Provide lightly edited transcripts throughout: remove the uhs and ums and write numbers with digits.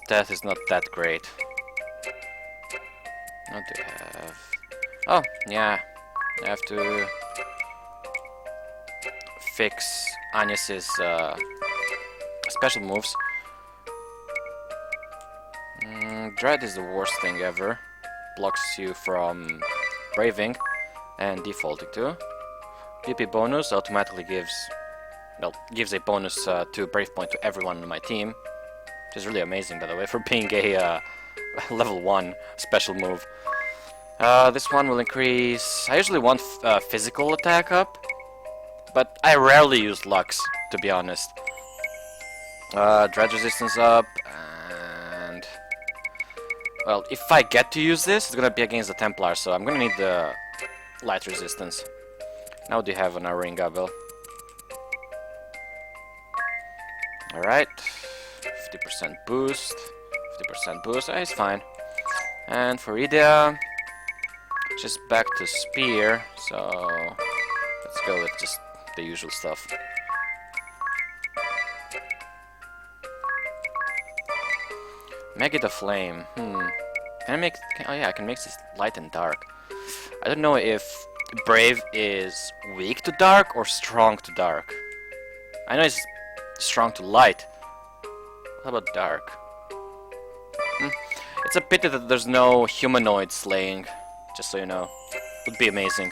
death is not that great. What do you have? Oh, yeah. I have to fix Agnes's special moves. Dread is the worst thing ever. Blocks you from braving and defaulting to. PP bonus automatically gives a bonus to brave point to everyone on my team, which is really amazing, by the way, for being a level 1 special move. This one will increase. I usually want physical attack up, but I rarely use Lux, to be honest. Dredge resistance up, and well, if I get to use this, it's gonna be against the Templar, so I'm gonna need the light resistance. Now, what do you have on our ring, Gabel? Alright, 50% boost, 50% boost, it's fine. And for Idea, just back to Spear, so let's go with just the usual stuff. Maggie the Flame, Can I make, oh yeah, I can make this light and dark. I don't know if Brave is weak to dark or strong to dark. I know it's strong to light. What about dark? It's a pity that there's no humanoid slaying, just so you know. Would be amazing.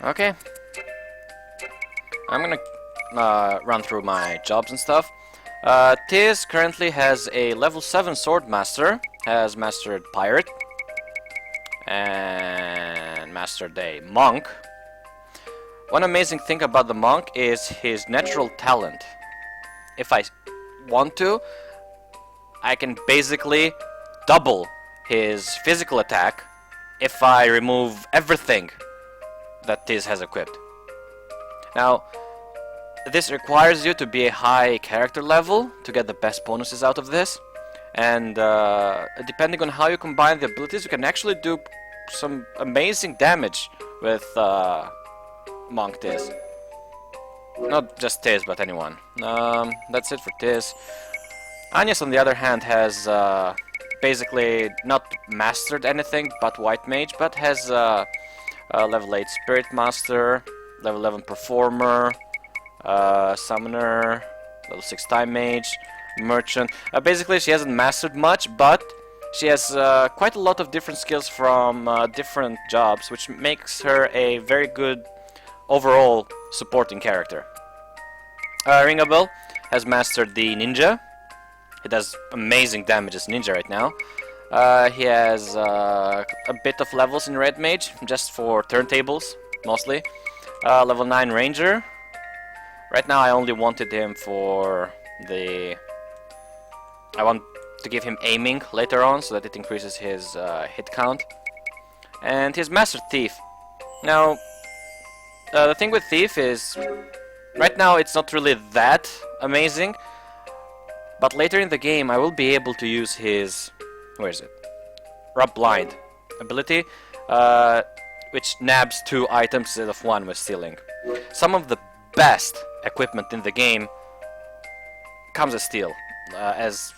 Okay. I'm gonna run through my jobs and stuff. Tiz currently has a level 7 Swordmaster, has mastered Pirate, and mastered a Monk. One amazing thing about the Monk is his natural talent. If I want to, I can basically double his physical attack if I remove everything that Tiz has equipped. Now, this requires you to be a high character level to get the best bonuses out of this, and depending on how you combine the abilities, you can actually do some amazing damage with Monk Tiz. Not just Tiz, but anyone. That's it for Tiz. Agnes, on the other hand, has basically not mastered anything but White Mage, but has level 8 Spirit Master, level 11 Performer, Summoner, level 6 Time Mage, Merchant. Basically, she hasn't mastered much, but she has quite a lot of different skills from different jobs, which makes her a very good overall supporting character. Ringabel has mastered the Ninja. He does amazing damage as Ninja right now. He has a bit of levels in Red Mage, just for turntables, mostly. Level 9 Ranger. Right now I only wanted him for the... I want to give him aiming later on, so that it increases his hit count. And he's Master Thief. Now, the thing with Thief is, right now it's not really that amazing, but later in the game I will be able to use his... where is it? Rub Blind ability, which nabs 2 items instead of 1 with stealing. Some of the best equipment in the game comes as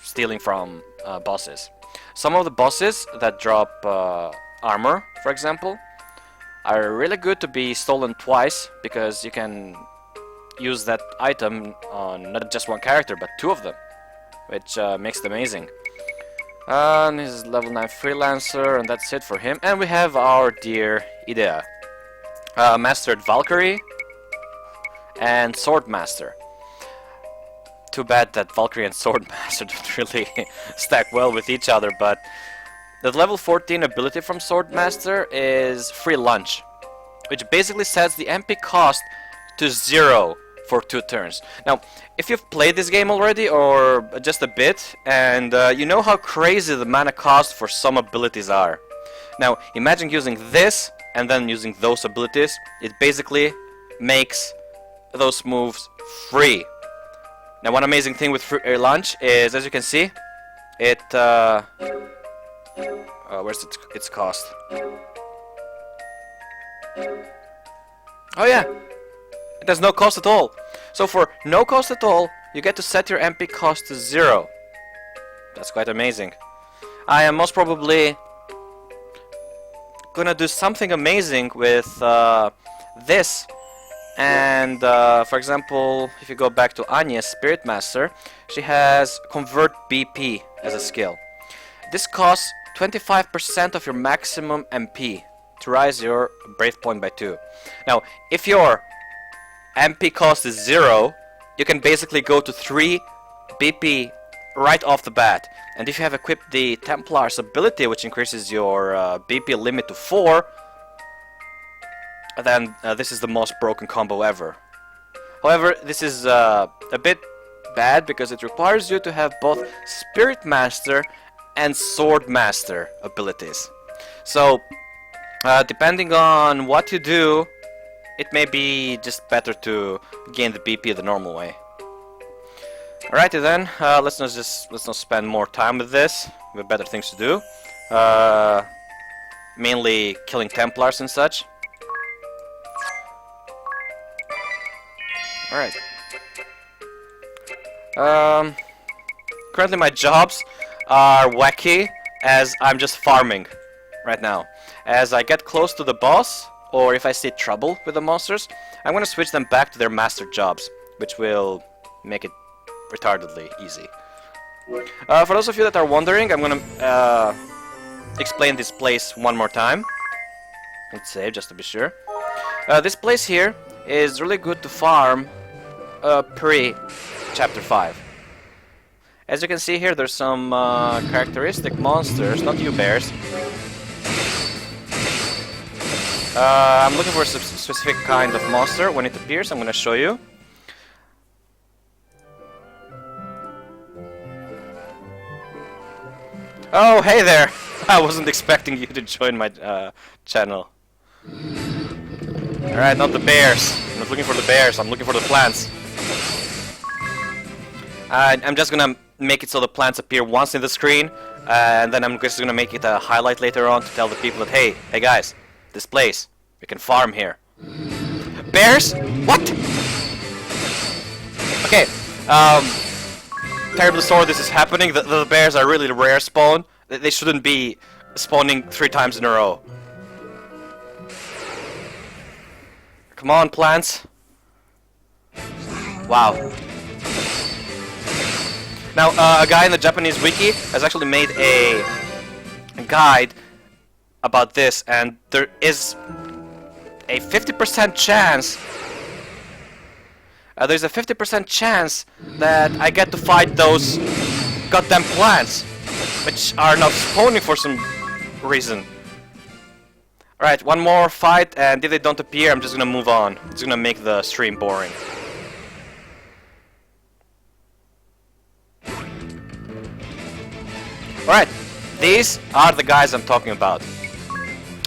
stealing from bosses. Some of the bosses that drop armor, for example, are really good to be stolen twice, because you can use that item on not just one character, but 2 of them, which makes it amazing. And this is level 9 Freelancer, and that's it for him. And we have our dear Idea. Mastered Valkyrie and Swordmaster. Too bad that Valkyrie and Swordmaster don't really stack well with each other, but the level 14 ability from Swordmaster is Free Lunch, which basically sets the MP cost to 0 for 2 turns. Now, if you've played this game already, or just a bit, and you know how crazy the mana cost for some abilities are. Now, imagine using this, and then using those abilities. It basically makes those moves free. Now, one amazing thing with Free Lunch is, as you can see, it... where's its cost? Oh yeah! It has no cost at all. So for no cost at all, you get to set your MP cost to 0. That's quite amazing. I am most probably gonna do something amazing with this. And for example, if you go back to Anya's Spirit Master, she has Convert BP as a skill. This costs 25% of your maximum MP to rise your Brave Point by 2. Now, if your MP cost is 0, you can basically go to 3 BP right off the bat. And if you have equipped the Templar's ability, which increases your BP limit to 4, then this is the most broken combo ever. However, this is a bit bad because it requires you to have both Spirit Master and Sword Master abilities. So, depending on what you do, it may be just better to gain the BP the normal way. Alrighty then, let's not spend more time with this. We have better things to do. Mainly killing Templars and such. Alright. Currently my jobs are wacky as I'm just farming right now. As I get close to the boss, or if I see trouble with the monsters, I'm gonna switch them back to their master jobs, which will make it retardedly easy. For those of you that are wondering, I'm gonna explain this place one more time. Let's save just to be sure. This place here is really good to farm pre-Chapter 5. As you can see here, there's some characteristic monsters, not you bears. I'm looking for a specific kind of monster. When it appears, I'm gonna show you. Oh, hey there! I wasn't expecting you to join my channel. Alright, not the bears. I'm not looking for the bears, I'm looking for the plants. I'm just gonna make it so the plants appear once in the screen, and then I'm just gonna make it a highlight later on to tell the people that, hey guys, this place, we can farm here. Bears? What? Okay, terribly sorry this is happening. The bears are really rare spawn. They shouldn't be spawning 3 times in a row. Come on, plants. Wow. Now, a guy in the Japanese wiki has actually made a guide about this, and there is a 50% chance there's a 50% chance that I get to fight those goddamn plants, which are not spawning for some reason. Alright, one more fight, and if they don't appear, I'm just gonna move on. It's gonna make the stream boring. Alright, these are the guys I'm talking about.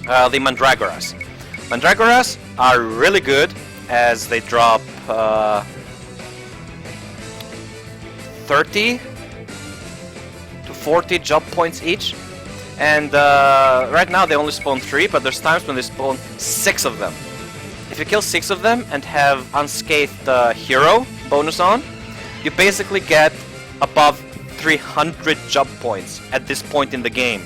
The Mandragoras. Mandragoras are really good as they drop 30 to 40 job points each, and right now they only spawn 3, but there's times when they spawn 6 of them. If you kill 6 of them and have Unscathed Hero bonus on, you basically get above 300 job points at this point in the game.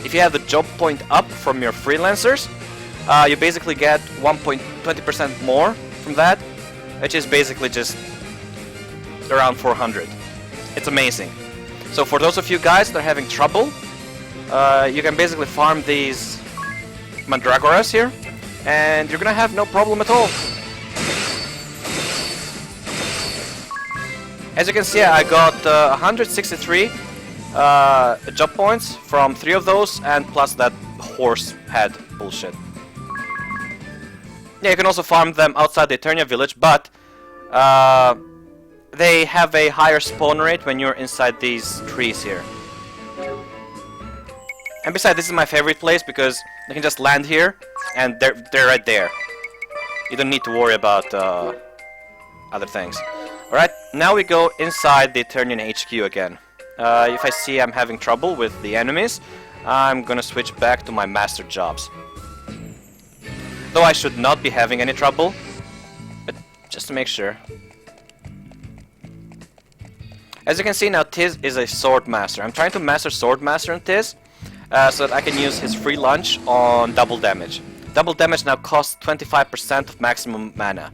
If you have the job point up from your freelancers, you basically get 1.20% more from that, which is basically just around 400. It's amazing. So for those of you guys that are having trouble, you can basically farm these Mandragoras here, and you're gonna have no problem at all. As you can see, I got 163 job points from 3 of those, and plus that horse head bullshit. Yeah, you can also farm them outside the Eternia village, but they have a higher spawn rate when you're inside these trees here. And besides, this is my favorite place because you can just land here, and they're right there. You don't need to worry about other things. Alright, now we go inside the Eternian HQ again. If I see I'm having trouble with the enemies, I'm gonna switch back to my master jobs. Though I should not be having any trouble, but just to make sure. As you can see now, Tiz is a Sword Master. I'm trying to master Sword Master on Tiz, so that I can use his free lunge on double damage. Double damage now costs 25% of maximum mana,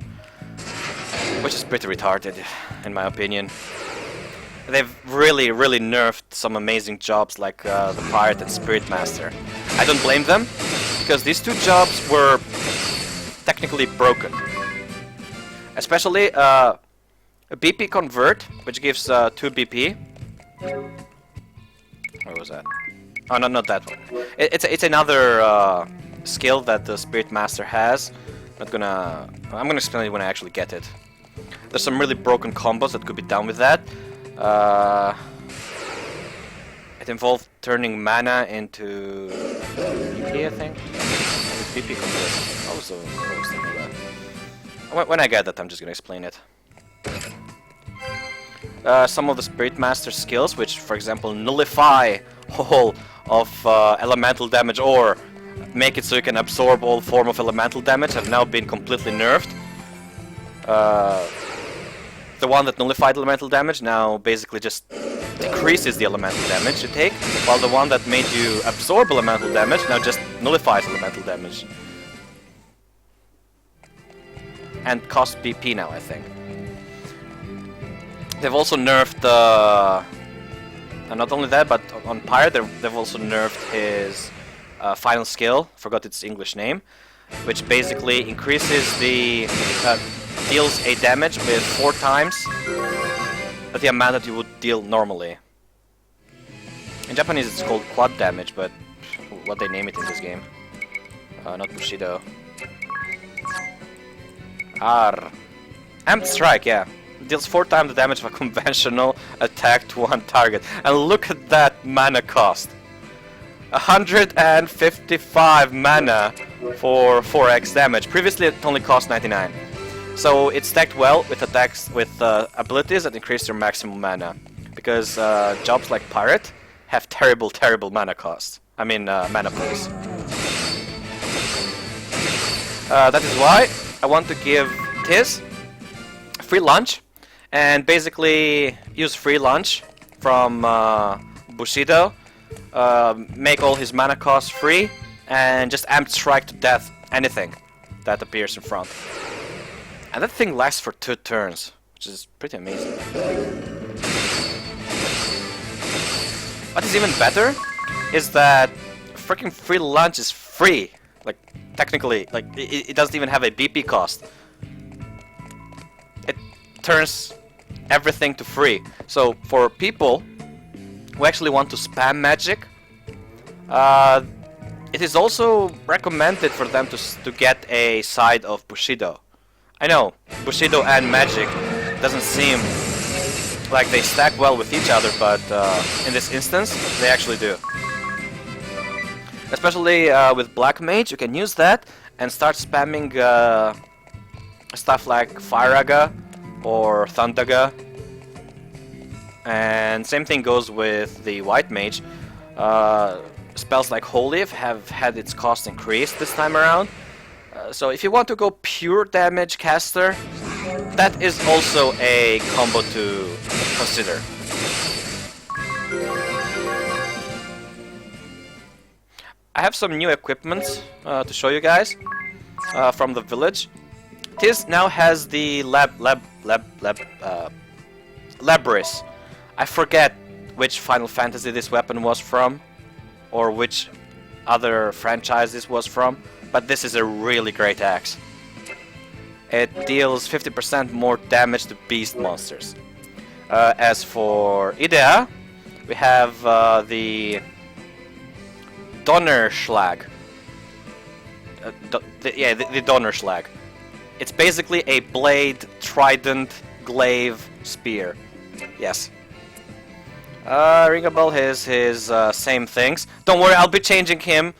which is pretty retarded, in my opinion. They've really nerfed some amazing jobs like the Pirate and Spirit Master. I don't blame them, because these two jobs were technically broken. Especially a BP Convert, which gives 2 BP. Where was that? Oh, no, not that one. It's another skill that the Spirit Master has. I'm gonna explain it when I actually get it. There's some really broken combos that could be done with that. It involved turning mana into BP, I think. BP Convert. I was thinking of that. When I get that, I'm just gonna explain it. Some of the Spirit Master skills, which, for example, nullify all of elemental damage or make it so you can absorb all form of elemental damage, have now been completely nerfed. The one that nullified elemental damage now basically just decreases the elemental damage you take, while the one that made you absorb elemental damage now just nullifies elemental damage. And costs BP now, I think. They've also nerfed and not only that, but on Pirate they've also nerfed his final skill, forgot its English name, which basically increases the deals a damage with 4 times the amount that you would deal normally. In Japanese it's called quad damage, but what they name it in this game. Not Bushido. Amped Strike, yeah. Deals 4 times the damage of a conventional attack to one target. And look at that mana cost. 155 mana for 4x damage. Previously it only cost 99. So it's stacked well with attacks with abilities that increase your maximum mana. Because jobs like Pirate have terrible mana cost. I mean mana pools. That is why I want to give Tiz free lunch and basically use free lunch from Bushido, make all his mana costs free, and just amped strike to death anything that appears in front. And that thing lasts for 2 turns, which is pretty amazing. What is even better is that freaking free lunch is free. Like, technically, like, it doesn't even have a BP cost. It turns everything to free. So, for people who actually want to spam magic, it is also recommended for them to get a side of Bushido. I know, Bushido and magic doesn't seem like they stack well with each other, but in this instance, they actually do. Especially with Black Mage, you can use that and start spamming stuff like Firaga or Thundaga. And same thing goes with the White Mage. Spells like Holy have had its cost increased this time around. So if you want to go pure damage caster, that is also a combo to consider. I have some new equipment to show you guys from the village. Tiz now has the Labris. I forget which Final Fantasy this weapon was from, or which other franchise this was from, but this is a really great axe. It deals 50% more damage to beast monsters. As for Idea, we have the Donnerschlag. The Donnerschlag. It's basically a blade, trident, glaive, spear. Yes. Ringabel has his same things. Don't worry, I'll be changing him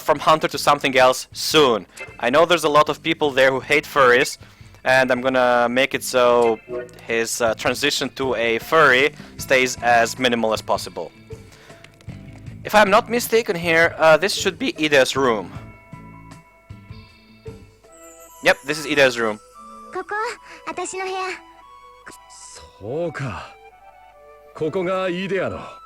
from hunter to something else soon. I know there's a lot of people there who hate furries, and I'm gonna make it so his transition to a furry stays as minimal as possible. If I'm not mistaken here, this should be Idea's room. Yep, this is Idea's room. ここ私の部屋。そうか。ここがいいであろう。